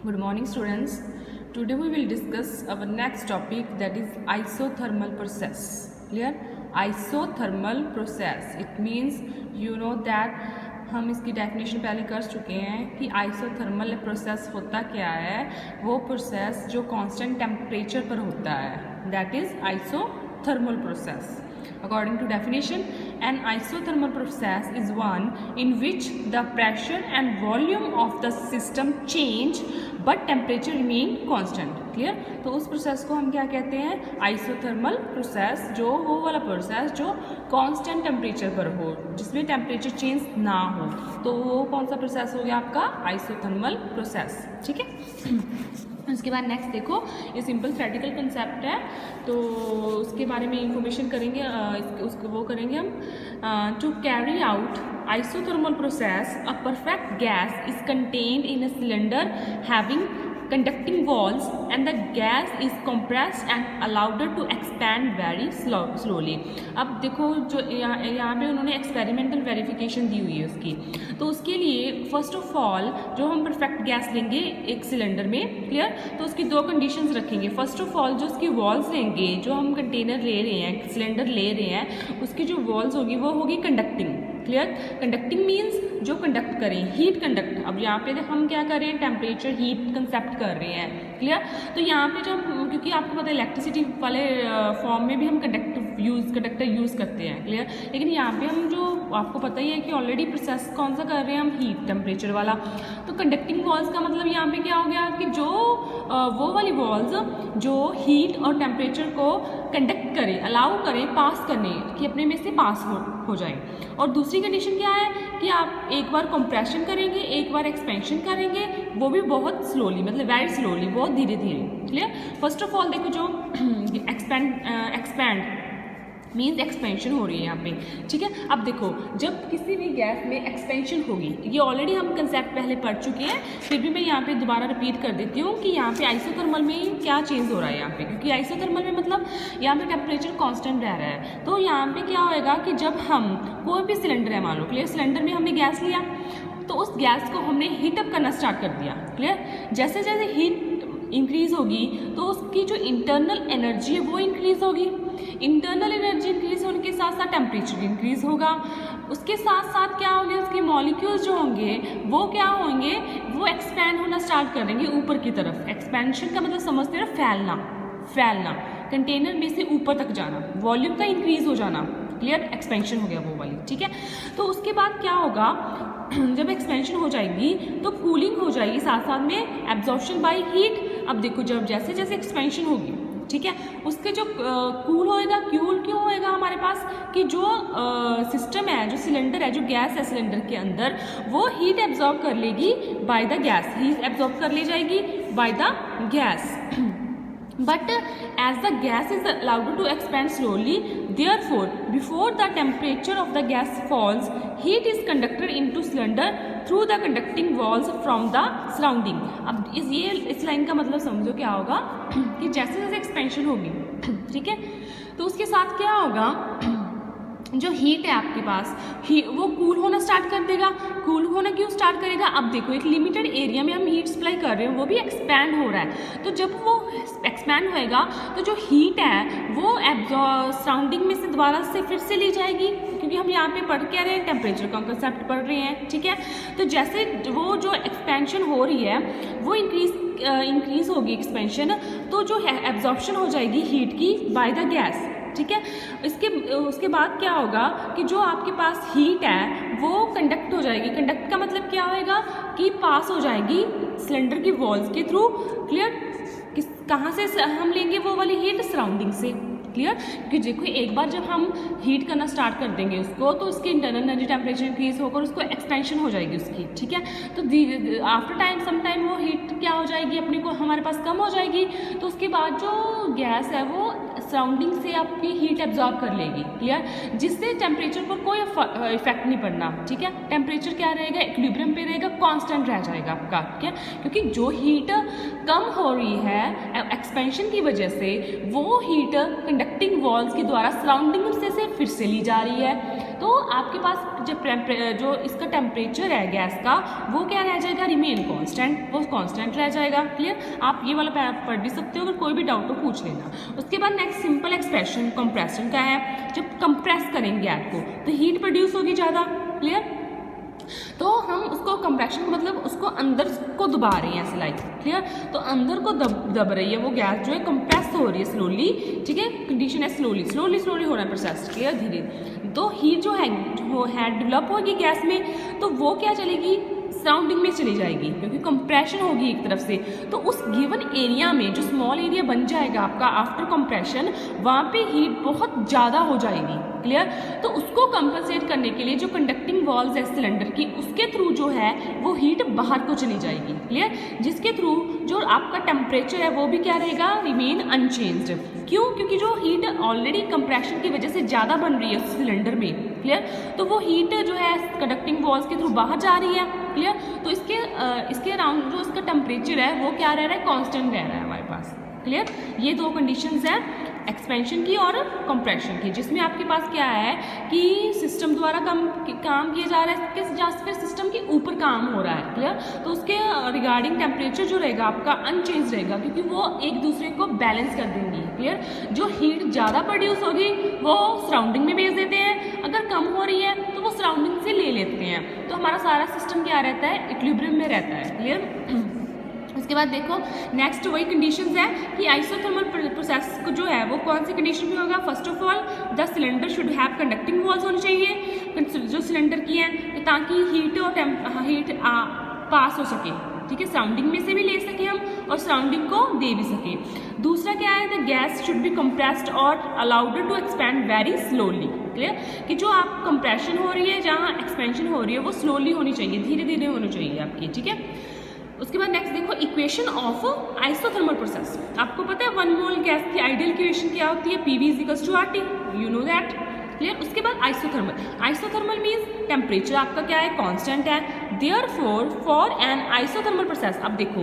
Good morning, students. Today we will discuss our next topic, that is isothermal process. Clear? Isothermal process. It means you know that हम इसकी definition पहले कर चुके हैं कि isothermal process होता क्या है। वो प्रोसेस जो कांस्टेंट टेम्परेचर पर होता है, that is isothermal process. According to definition, an isothermal process is one in which the pressure and volume of the system change but temperature remain constant. Clear? तो उस प्रोसेस को हम क्या कहते हैं? आइसोथर्मल प्रोसेस, जो वो वाला प्रोसेस जो कांस्टेंट टेम्परेचर पर हो, जिसमें टेम्परेचर चेंज ना हो, तो वो कौन सा प्रोसेस हो गया आपका? Isothermal process. ठीक है. उसके बाद नेक्स्ट देखो, ये सिंपल थ्योरेटिकल कंसेप्ट है, तो उसके बारे में इंफॉर्मेशन करेंगे. उसको वो करेंगे हम. To carry out isothermal process, a perfect gas is contained in a cylinder having conducting walls and the gas is compressed and allowed to expand very slowly. अब देखो, जो यहाँ पे उन्होंने एक्सपेरिमेंटल वेरिफिकेशन दी हुई है उसकी, तो उसके लिए फर्स्ट ऑफ ऑल जो हम परफेक्ट गैस लेंगे एक सिलेंडर में, क्लियर, तो उसकी दो कंडीशंस रखेंगे. फर्स्ट ऑफ ऑल जो उसकी वॉल्स लेंगे, जो हम कंटेनर ले रहे हैं, सिलेंडर ले रहे हैं, उसकी जो वॉल्स होगी वो होगी कंडक्टिंग. क्लियर? कंडक्टिंग मीन्स जो कंडक्ट करें, हीट कंडक्ट. अब यहाँ पे हम क्या कर रहे हैं? टेम्परेचर हीट कंसेप्ट कर रहे हैं. क्लियर? तो यहाँ पे जब, क्योंकि आपको पता है इलेक्ट्रिसिटी वाले फॉर्म में भी हम कंडक्टर यूज़ करते हैं. क्लियर? लेकिन यहाँ पे हम जो आपको पता ही है कि ऑलरेडी प्रोसेस कौन सा कर रहे हैं हम? हीट टेम्परेचर वाला. तो कंडक्टिंग वॉल्स का मतलब यहाँ पे क्या हो गया कि जो वो वाली वॉल्स जो हीट और टेम्परेचर को कंडक्ट करें, अलाउ करें, पास करने कि अपने में से पास हो जाए. और दूसरी कंडीशन क्या है कि आप एक बार कंप्रेशन करेंगे, एक बार एक्सपेंशन करेंगे, वो भी बहुत स्लोली, मतलब वेरी स्लोली, बहुत धीरे धीरे. क्लियर? फर्स्ट ऑफ ऑल देखो, जो एक्सपैंड मीन्स एक्सपेंशन हो रही है यहाँ पे. ठीक है. अब देखो, जब किसी भी गैस में एक्सपेंशन होगी, ये ऑलरेडी हम कंसेप्ट पहले पढ़ चुके हैं, फिर भी मैं यहाँ पे दोबारा रिपीट कर देती हूँ कि यहाँ पे आइसोथर्मल में क्या चेंज हो रहा है यहाँ पे, क्योंकि आइसोथर्मल में मतलब यहाँ पे टेम्परेचर कांस्टेंट रह रहा है. तो यहाँ पे क्या होएगा कि जब हम कोई भी सिलेंडर है, मान लो, क्लियर, सिलेंडर में हमने गैस लिया, तो उस गैस को हमने हीटअप करना स्टार्ट कर दिया. क्लियर? जैसे जैसे हीट इंक्रीज होगी तो उसकी जो इंटरनल एनर्जी है वो इंक्रीज होगी. इंटरनल एनर्जी इंक्रीज होने के साथ साथ टेम्परेचर इंक्रीज होगा. उसके साथ साथ क्या होंगे, उसके मॉलिक्यूल्स जो होंगे वो क्या होंगे, वो एक्सपैंड होना स्टार्ट करेंगे ऊपर की तरफ. एक्सपेंशन का मतलब समझते हैं फैलना, कंटेनर में से ऊपर तक जाना, वॉल्यूम का इंक्रीज हो जाना. क्लियर? एक्सपेंशन हो गया वो वाली. ठीक है. तो उसके बाद क्या होगा, जब एक्सपेंशन हो जाएगी तो कूलिंग हो जाएगी, साथ साथ में एब्जॉर्प्शन बाय हीट. अब देखो, जब जैसे जैसे एक्सपेंशन होगी, ठीक है, उसके जो कूल होएगा, क्यों होएगा हमारे पास कि जो सिस्टम है, जो सिलेंडर है, जो गैस है सिलेंडर के अंदर, वो हीट एब्जॉर्ब कर लेगी by the gas, heat absorb कर ले जाएगी by the gas. But as the gas is allowed to expand slowly, therefore before the temperature of the gas falls, heat is conducted into cylinder through the conducting walls from the surrounding. अब इस line का मतलब समझो क्या होगा कि जैसे जैसे एक्सपेंशन होगी, ठीक है, तो उसके साथ क्या होगा, जो हीट है आपके पास, वो कूल होना स्टार्ट कर देगा. कूल होना क्यों स्टार्ट करेगा? अब देखो, एक लिमिटेड एरिया में हम हीट सप्लाई कर रहे हैं, वो भी एक्सपैंड हो रहा है. तो जब वो एक्सपैंड होएगा तो जो हीट है वो सराउंडिंग में से दोबारा से फिर से ली जाएगी, क्योंकि हम यहाँ पे पढ़ क्या रहे हैं? टेम्परेचर का कंसेप्ट पढ़ रहे हैं. ठीक है. तो जैसे वो जो एक्सपेंशन हो रही है वो इंक्रीज होगी एक्सपेंशन, तो जो है एब्जॉर्प्शन हो जाएगी हीट की बाय द गैस. ठीक है. उसके बाद क्या होगा कि जो आपके पास हीट है वो कंडक्ट हो जाएगी. कंडक्ट का मतलब क्या होएगा कि पास हो जाएगी सिलेंडर की वॉल्स के थ्रू. क्लियर? कहाँ से हम लेंगे वो वाली हीट? सराउंडिंग से. क्लियर? क्योंकि देखो, एक बार जब हम हीट करना स्टार्ट कर देंगे उसको, तो उसकी इंटरनल एनर्जी टेम्परेचर इंक्रीज होकर उसको एक्सपेंशन हो जाएगी उसकी. ठीक है. तो आफ्टर टाइम सम टाइम वो हीट क्या हो जाएगी, अपने को हमारे पास कम हो जाएगी. तो उसके बाद जो गैस है वो सराउंडिंग से आपकी हीट एब्जॉर्ब कर लेगी. क्लियर? जिससे टेम्परेचर पर कोई इफेक्ट नहीं पड़ना. ठीक है. टेम्परेचर क्या रहेगा? इक्विलिब्रियम पे रहेगा, कांस्टेंट रह जाएगा आपका. ठीक है. क्योंकि जो हीट कम हो रही है एक्सपेंशन की वजह से, वो हीट कंडक्टिंग वॉल्स के द्वारा सराउंडिंग से फिर से ली जा रही है. तो तो आपके पास जो इसका टेम्परेचर है गैस का वो क्या रह जाएगा, रिमेन कांस्टेंट, वो कांस्टेंट रह जाएगा। क्लियर, आप ये वाला पढ़ भी सकते हो, अगर कोई भी डाउट हो पूछ लेना। उसके बाद नेक्स्ट सिंपल एक्सप्रेशन कंप्रेशन का है, जब कंप्रेस करेंगे गैस को तो हीट प्रोड्यूस होगी ज़्यादा। क्लियर, तो हम उसको कंप्रेशन मतलब उसको अंदर को दबा रहे हैं ऐसे लाइक। क्लियर, तो अंदर को दब रही है वो गैस जो है, कंप्रेस हो रही है स्लोली। ठीक है, कंडीशन है स्लोली स्लोली स्लोली हो रहा है प्रोसेस। क्लियर, धीरे, तो हीट जो है डेवलप होगी गैस में, तो वो क्या चलेगी, सराउंडिंग में चली जाएगी, क्योंकि कंप्रेशन होगी एक तरफ से। तो उस गिवन एरिया में जो स्मॉल एरिया बन जाएगा आपका आफ्टर कंप्रेशन, वहाँ पे हीट बहुत ज़्यादा हो जाएगी। क्लियर, तो उसको कंपनसेट करने के लिए जो कंडक्टिंग वॉल्स है सिलेंडर की, उसके थ्रू जो है वो हीट बाहर को चली जाएगी। क्लियर, जिसके थ्रू जो आपका टेम्परेचर है वो भी क्या रहेगा, रिमेन अनचेंज्ड। क्यों, क्योंकि जो हीट ऑलरेडी कंप्रेशन की वजह से ज़्यादा बन रही है उस सिलेंडर में। क्लियर, तो वो हीट जो है कंडक्टिंग वॉल्स के थ्रू बाहर जा रही है। क्लियर, तो इसके अराउंड जो इसका टेम्परेचर है वो क्या रह रहा है, कांस्टेंट रह रहा है हमारे पास। क्लियर, ये दो कंडीशंस हैं एक्सपेंशन की और कंप्रेशन की, जिसमें आपके पास क्या है कि सिस्टम द्वारा काम किया जा रहा है, या फिर सिस्टम के ऊपर काम हो रहा है। क्लियर, तो उसके रिगार्डिंग टेम्परेचर जो रहेगा आपका अनचेंज रहेगा, क्योंकि वो एक दूसरे को बैलेंस कर देंगी। क्लियर, जो हीट ज़्यादा प्रोड्यूस होगी वो सराउंडिंग में भेज देते हैं, अगर कम हो रही है तो वो सराउंडिंग से ले लेते हैं, तो हमारा सारा सिस्टम क्या रहता है, इक्विलिब्रियम में रहता है। क्लियर, उसके बाद देखो नेक्स्ट वही कंडीशंस है कि आइसोथर्मल प्रोसेस को जो है वो कौन सी कंडीशन में होगा। First of all the cylinder should have conducting walls होनी चाहिए जो सिलेंडर की है, ताकि हीट और हीट पास हो सके। ठीक है, सराउंडिंग में से भी ले सके हम और सराउंडिंग को दे भी सके। दूसरा क्या है, the gas should be compressed और allowed to expand very slowly. Clear, कि जो आप कंप्रेशन हो रही है, जहाँ एक्सपेंशन हो रही है वो स्लोली होनी चाहिए, धीरे धीरे होनी चाहिए आपकी। ठीक है, उसके बाद नेक्स्ट देखो इक्वेशन ऑफ आइसोथर्मल प्रोसेस। आपको पता है 1 मोल गैस की आइडियल इक्वेशन क्या होती है, PV = RT, you know that. Clear, उसके बाद आइसोथर्मल मीन्स टेम्परेचर आपका क्या है, कांस्टेंट है। Therefore for an isothermal process, अब देखो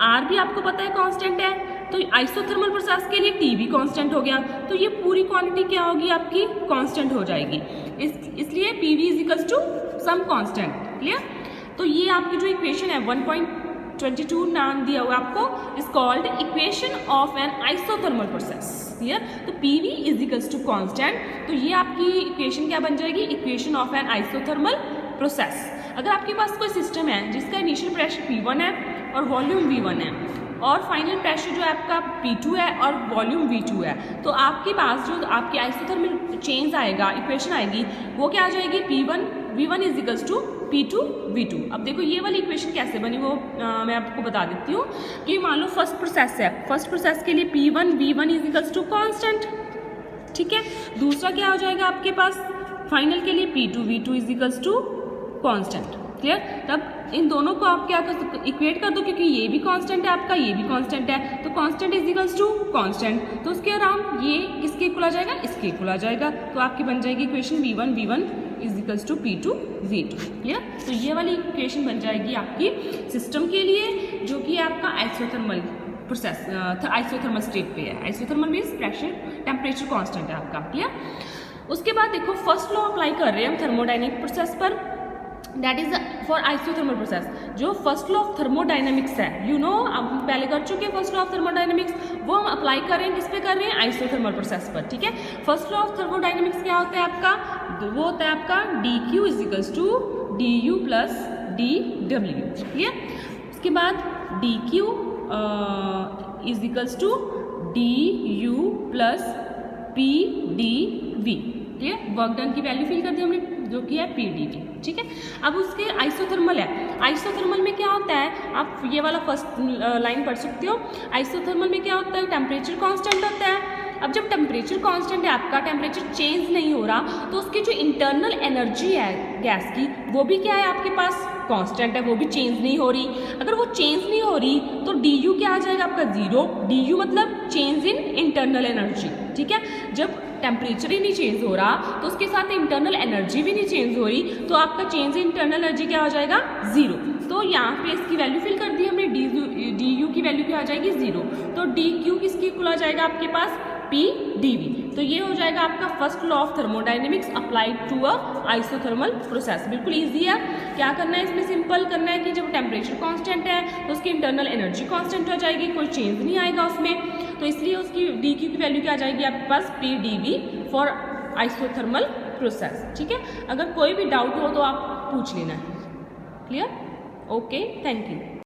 R भी आपको पता है कांस्टेंट है, तो आइसोथर्मल प्रोसेस के लिए T भी कांस्टेंट हो गया, तो ये पूरी क्वांटिटी क्या होगी आपकी, कांस्टेंट हो जाएगी। इसलिए PV = सम कांस्टेंट। क्लियर, तो ये आपकी जो इक्वेशन है 1.22 नाम दिया हुआ आपको, is called equation of N isothermal process. Clear, तो PV = कांस्टेंट, तो ये आपकी इक्वेशन क्या बन जाएगी, equation of N isothermal process. अगर आपके पास कोई सिस्टम है जिसका इनिशियल प्रेशर P1 है और वॉल्यूम V1 है, और फाइनल प्रेशर जो है आपका P2 है और वॉल्यूम V2 है, तो आपके पास जो आपकी आइसोथर्मल चेंज आएगा, इक्वेशन आएगी, वो क्या आ जाएगी, V1 = P2 V2। अब देखो ये वाली इक्वेशन कैसे बनी वो मैं आपको बता देती हूँ कि मान लो फर्स्ट प्रोसेस है, फर्स्ट प्रोसेस के लिए P1 V1 = कांस्टेंट। ठीक है, दूसरा क्या हो जाएगा आपके पास, फाइनल के लिए P2 V2 = कांस्टेंट। क्लियर, तब इन दोनों को आप क्या कर सकते, इक्वेट कर दो, क्योंकि ये भी कांस्टेंट है आपका, ये भी कांस्टेंट है, तो कांस्टेंट = कांस्टेंट, तो उसके अराउंड ये किसके इक्वल आ जाएगा, इसके इक्वल आ जाएगा, तो आपकी बन जाएगी equation V1 = P2 V2। Clear, तो ये वाली इक्वेशन बन जाएगी आपकी सिस्टम के लिए जो कि आपका आइसोथर्मल प्रोसेस आइसोथर्मल स्टेट पे है। Isothermal means pressure temperature constant है आपका। क्लियर, उसके बाद देखो फर्स्ट लॉ अप्लाई कर रहे हैं हम थर्मोडायनेमिक प्रोसेस पर, that is for isothermal process. जो फर्स्ट लॉ ऑफ थर्मोडायनेमिक्स है, यू नो आप पहले कर चुके हैं फर्स्ट लॉ ऑफ थर्मोडायनेमिक्स, वो हम अप्लाई कर रहे हैं किस पे कर रहे हैं, आइसोथर्मल प्रोसेस पर। ठीक है, फर्स्ट लॉ ऑफ थर्मोडायनेमिक्स क्या होता है आपका, वो होता है आपका dQ = du + dW। क्लियर, उसके बाद dQ = du + PdV। Clear, work done की वैल्यू फिल कर दी हमने जो कि है PdV। ठीक है, अब उसके आइसोथर्मल है, आइसोथर्मल में क्या होता है, आप ये वाला फर्स्ट लाइन पढ़ सकते हो। आइसोथर्मल में क्या होता है, टेम्परेचर कांस्टेंट होता है। अब जब टेम्परेचर कांस्टेंट है आपका, टेम्परेचर चेंज नहीं हो रहा, तो उसकी जो इंटरनल एनर्जी है गैस की, वो भी क्या है आपके पास, कांस्टेंट है, वो भी चेंज नहीं हो रही। अगर वो चेंज नहीं हो रही तो du क्या आ जाएगा आपका, 0। du मतलब चेंज इन इंटरनल एनर्जी। ठीक है, जब टेम्परेचर ही नहीं चेंज हो रहा तो उसके साथ इंटरनल एनर्जी भी नहीं चेंज हो रही, तो आपका चेंज इन इंटरनल एनर्जी क्या हो जाएगा, 0। तो यहाँ पे इसकी वैल्यू फिल कर दी हमने, du की वैल्यू क्या आ जाएगी, 0। तो dQ किसकी इक्वल आ जाएगा आपके पास, PdV। तो ये हो जाएगा आपका first law of thermodynamics applied to a isothermal process. बिल्कुल ईजी है। क्या करना है इसमें, सिंपल करना है कि जब टेम्परेचर कांस्टेंट है तो उसकी इंटरनल एनर्जी कांस्टेंट हो जाएगी, कोई चेंज नहीं आएगा उसमें, तो इसलिए उसकी डी क्यू की वैल्यू क्या आ जाएगी आपके पास, P D V for isothermal process. ठीक है, अगर कोई भी डाउट हो तो आप पूछ लेना। क्लियर? Okay, thank you.